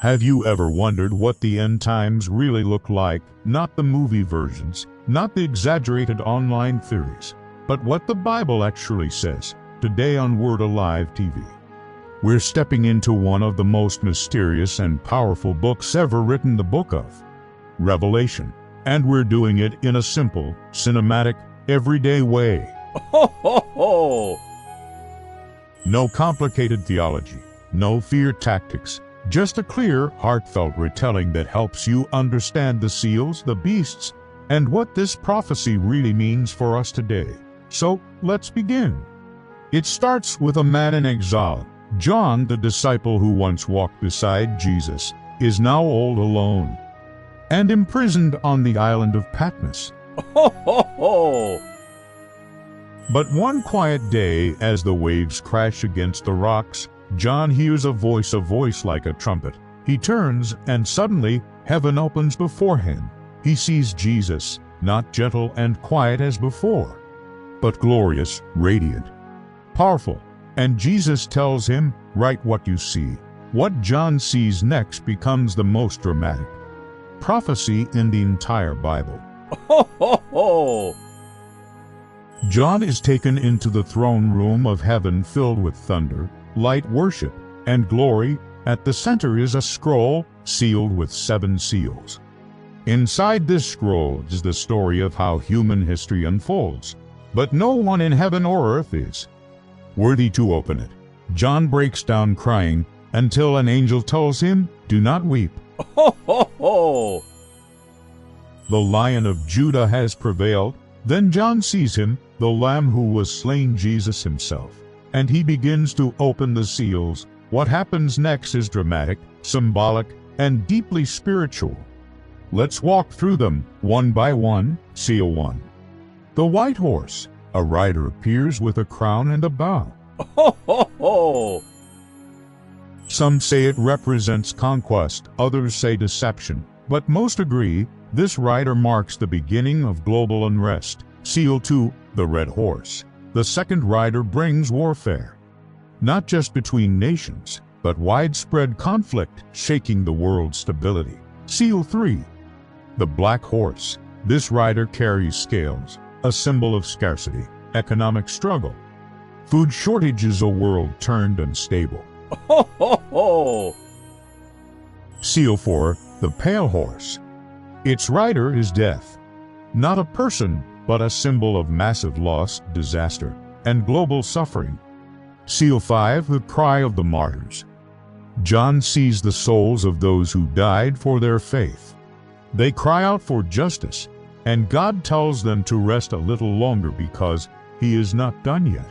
Have you ever wondered what the end times really look like? Not the movie versions, not the exaggerated online theories, but what the Bible actually says. Today on Word Alive TV, we're stepping into one of the most mysterious and powerful books ever written, the book of Revelation. And we're doing it in a simple, cinematic, everyday way. Ho, ho, ho! No complicated theology, no fear tactics, just a clear, heartfelt retelling that helps you understand the seals, the beasts, and what this prophecy really means for us today. So, let's begin. It starts with a man in exile. John, the disciple who once walked beside Jesus, is now all alone and imprisoned on the island of Patmos. Ho, ho, ho! But one quiet day, as the waves crash against the rocks, John hears a voice like a trumpet. He turns, and suddenly, heaven opens before him. He sees Jesus, not gentle and quiet as before, but glorious, radiant, powerful. And Jesus tells him, "Write what you see." What John sees next becomes the most dramatic prophecy in the entire Bible. Ho, ho, ho! John is taken into the throne room of heaven filled with thunder, light, worship, and glory. At the center is a scroll sealed with 7 seals. Inside this scroll is the story of how human history unfolds, but no one in heaven or earth is worthy to open it. John breaks down crying until an angel tells him, "Do not weep." Ho, ho, ho! The Lion of Judah has prevailed. Then John sees him, the Lamb who was slain, Jesus himself, and he begins to open the seals. What happens next is dramatic, symbolic, and deeply spiritual. Let's walk through them, one by one. Seal 1. The white horse. A rider appears with a crown and a bow. Ho, ho, ho! Some say it represents conquest, others say deception, but most agree this rider marks the beginning of global unrest. Seal 2. The red horse. The second rider brings warfare, not just between nations, but widespread conflict, shaking the world's stability. Seal 3. The black horse. This rider carries scales, a symbol of scarcity, economic struggle, food shortages, a world turned unstable. Ho, ho, ho! Seal 4. The pale horse. Its rider is death, not a person, but a symbol of massive loss, disaster, and global suffering. Seal 5. The cry of the martyrs. John sees the souls of those who died for their faith. They cry out for justice, and God tells them to rest a little longer because He is not done yet.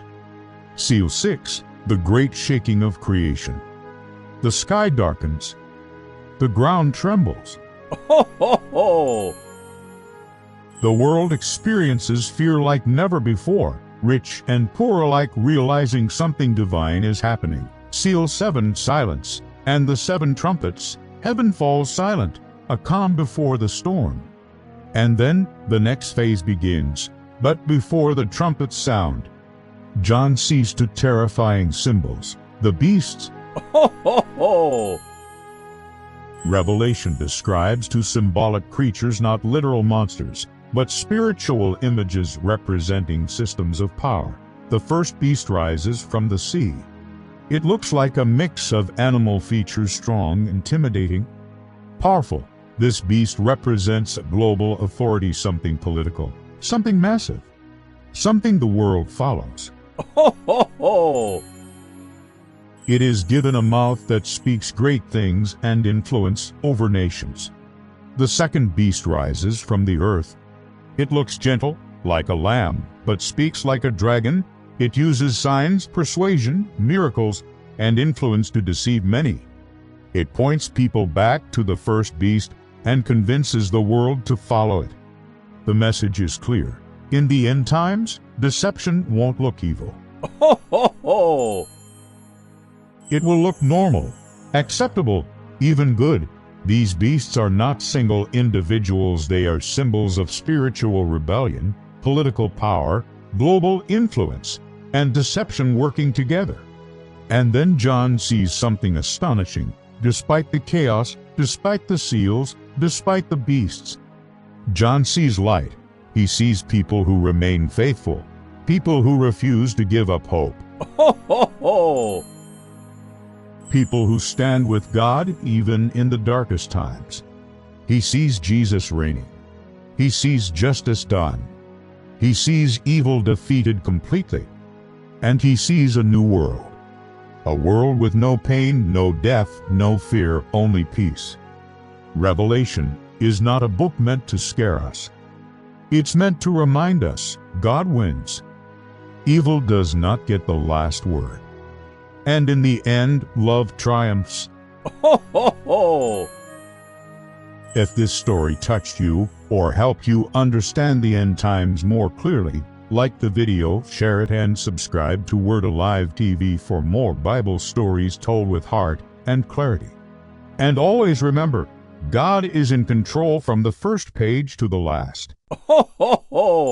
Seal 6. The great shaking of creation. The sky darkens. The ground trembles. Ho, ho, ho! The world experiences fear like never before, rich and poor alike realizing something divine is happening. Seal 7. Silence. And the 7 trumpets. Heaven falls silent, a calm before the storm. And then, the next phase begins. But before the trumpets sound, John sees 2 terrifying symbols, the beasts. Ho, ho, ho! Revelation describes 2 symbolic creatures, not literal monsters, but spiritual images representing systems of power. The first beast rises from the sea. It looks like a mix of animal features, strong, intimidating, powerful. This beast represents a global authority, something political, something massive, something the world follows. Ho, ho, ho! It is given a mouth that speaks great things and influence over nations. The second beast rises from the earth. It looks gentle, like a lamb, but speaks like a dragon. It uses signs, persuasion, miracles, and influence to deceive many. It points people back to the first beast and convinces the world to follow it. The message is clear. In the end times, deception won't look evil. Ho, ho, ho! It will look normal, acceptable, even good. These beasts are not single individuals, they are symbols of spiritual rebellion, political power, global influence, and deception working together. And then John sees something astonishing. despite the chaos, despite the seals, despite the beasts. John sees light. He sees people who remain faithful, people who refuse to give up hope, Ho, ho, ho! people who stand with God even in the darkest times. He sees Jesus reigning. He sees justice done. He sees evil defeated completely. And he sees a new world. A world with no pain, no death, no fear, only peace. Revelation is not a book meant to scare us. It's meant to remind us God wins. Evil does not get the last word. And in the end, love triumphs. Ho, ho, ho! If this story touched you or helped you understand the end times more clearly, like the video, share it, and subscribe to Word Alive TV for more Bible stories told with heart and clarity. And always remember, God is in control from the first page to the last. Ho, ho, ho!